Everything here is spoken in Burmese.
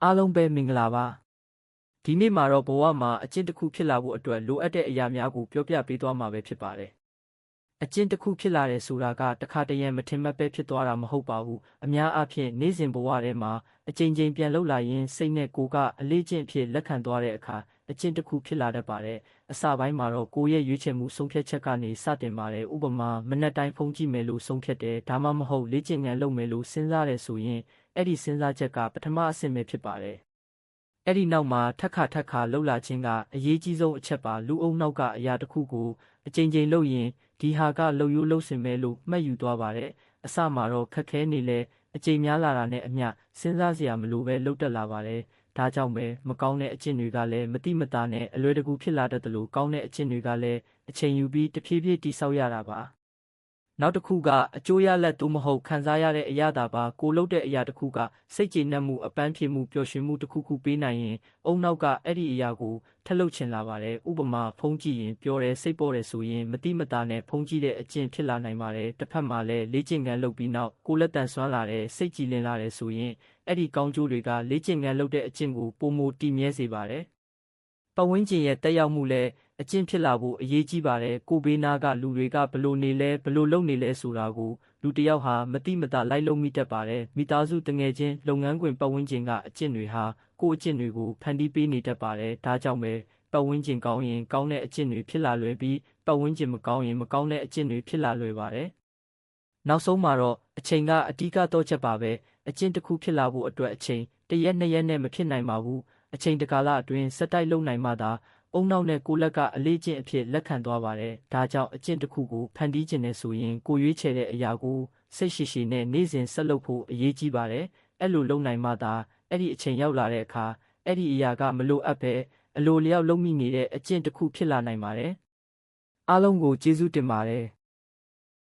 အားလုံးပဲမင်္ဂလာပါဒီနေ့မှာတော့ဘဝမှာအကျင့်တစ်ခုဖြစ်လာဖို့အတွက်လိုအပ်တဲ့အရာများကိုပြောပြပေးသွားမှာပဲဖြစ်ပါတယ်အကျင့်တစ်ခုဖြစ်လာတယ်ဆိုတာကတခါတရံမထင်မှတ်ပဲဖြစ်သွားတာမဟုတ်ပါဘူးအများအားဖြင့်နေ့စဉ်ဘဝထဲမှာအချိန်ချင်းပြန်လှုပ်လာရင်စိတ်နဲ့ကိုယ်ကအလေးကျင့်ဖြစ်လက်ခံသွားတဲ့အခါအကျင့်တစ်ခုဖြစ်လာတတ်ပါတယ်အစပိုင်းမှာတော့ကိုယ့်ရဲ့ရွေးချယ်မှုဆုံးဖြတ်ချက်ကနေစတင်ပါတယ်ဥပမာမနက်တိုင်းဖုန်းကြည့်မယ်လို့ဆုံးဖြတ်တယ်ဒါမှမဟုတ်လေ့ကျင့်ခန်းလုပ်မယ်လို့စဉ်းစားတယ်ဆိုရင်အဲ့ဒီစဉ်းစားချက်ကပထမအဆင့်ပဲဖြစ်ပါတယ်အဲ့ဒီနောက်မှာထပ်ခါလှုပ်လာခြင်းကအရေးကြီးဆုံးအချက်ပါလူအုပ်နောက်ကအရာတစ်ခုကိုအချိန်ချင်းလှုပ်ရင်ဒီဟာကလှုပ်ရိုးလှုပ်စင်ပဲလို့မှတ်ယူသွားပါတယ်အစမှာတော့ခက်ခဲနေလဲအချိန်များလာတာနဲ့အမျှစဉ်းစားစရာမလိုပဲလှုပ်တက်လာပါတယ်ဒါကြောင့်ပဲမကောင်းတဲ့အကျင့်တွေကလည်းမတိမတာနဲ့အလွယ်တကူဖြစ်လာတတ်တယ်လို့ကောင်းတဲ့အကျင့်တွေကလည်းအချိန်ယူပြီးတဖြည်းဖြည်းတိဆောက်ရတာပါနောက်တစ်ခုကအကျိုးရလဒ်သို့မဟုတ်ခံစားရတဲ့အရာတာပါကိုလုပ်တဲ့အရာတစ်ခုကစိတ်ကျေနပ်မှုအပန်းဖြေမှုပျော်ရွှင်မှုတစ်ခုခုပေးနိုင်ရင်အုံနောက်ကအဲ့ဒီအရာကိုထပ်လုပ်ချင်လာပါတယ်ဥပမာဖုန်းကြည့်ရင်ပျော်တယ်စိတ်ပေါ်တယ်ဆိုရင်မတိမတာနဲ့ဖုန်းကြည့်တဲ့အကျင့်ဖြစ်လာနိုင်ပါတယ်တစ်ဖက်မှာလည်းလေ့ကျင့်ခန်းလုပ်ပြီးနောက်ကိုလက်တန်ဆွမ်းလာတယ်စိတ်ကြည်လင်လာတယ်ဆိုရင်အဲ့ဒီကောင်းကျိုးတွေကလေ့ကျင့်ခန်းလုပ်တဲ့အကျင့်ကိုပိုမိုတည်မြဲစေပါတယ်ပတ်ဝန်းကျင်ရဲ့တက်ရောက်မှုလည်းအကျင့်ဖြစ်လာဖို့အရေးကြီးပါတယ်ကိုဘေးနားကလူတွေကဘလို့နေလဲဘလို့လုပ်နေလဲဆိုတာကိုလူတစ်ယောက်ဟာမတိမတာလိုက်လုပ်မိတတ်ပါတယ်မိသားစုတငယ်ချင်းလုပ်ငန်းခွင်ပတ်ဝန်းကျင်ကအကျင့်တွေဟာကိုယ့်အကျင့်တွေကိုဖန်တီးပေးနေတတ်ပါတယ်ဒါကြောင့်ပဲပတ်ဝန်းကျင်ကောင်းရင်ကောင်းတဲ့အကျင့်တွေဖြစ်လာလွယ်ပြီးပတ်ဝန်းကျင်မကောင်းရင်မကောင်းတဲ့အကျင့်တွေဖြစ်လာလွယ်ပါတယ်နောက်ဆုံးမှာတော့အချိန်ကအဓိကတော့ချက်ပါပဲအကျင့်တစ်ခုဖြစ်လာဖို့အတွက်အချိန်တစ်ရက်နှစ်ရက်နဲ့မဖြစ်နိုင်ပါဘူးအချိန်တကာလအတွင်းစက်တိုက်လုပ်နိုင်မှသာအုံနောက်နဲ့ကိုလက်ကအလေးကျင့်အဖြစ်လက်ခံသွားပါတယ်။ဒါကြောင့်အကျင့်တစ်ခုကိုဖန်တီးခြင်းနဲ့ဆိုရင်ကိုရွေးချယ်တဲ့အရာကိုစိတ်ရှိနဲ့နေ့စဉ်ဆက်လုပ်ဖို့အရေးကြီးပါတယ်။အဲ့လိုလုပ်နိုင်မှသာအဲ့ဒီအချိန်ရောက်လာတဲ့အခါအဲ့ဒီအရာကမလိုအပ်ပဲအလိုလျောက်လုပ်မိနေတဲ့အကျင့်တစ်ခုဖြစ်လာနိုင်ပါတယ်။အားလုံးကိုကျေးဇူးတင်ပါတယ်။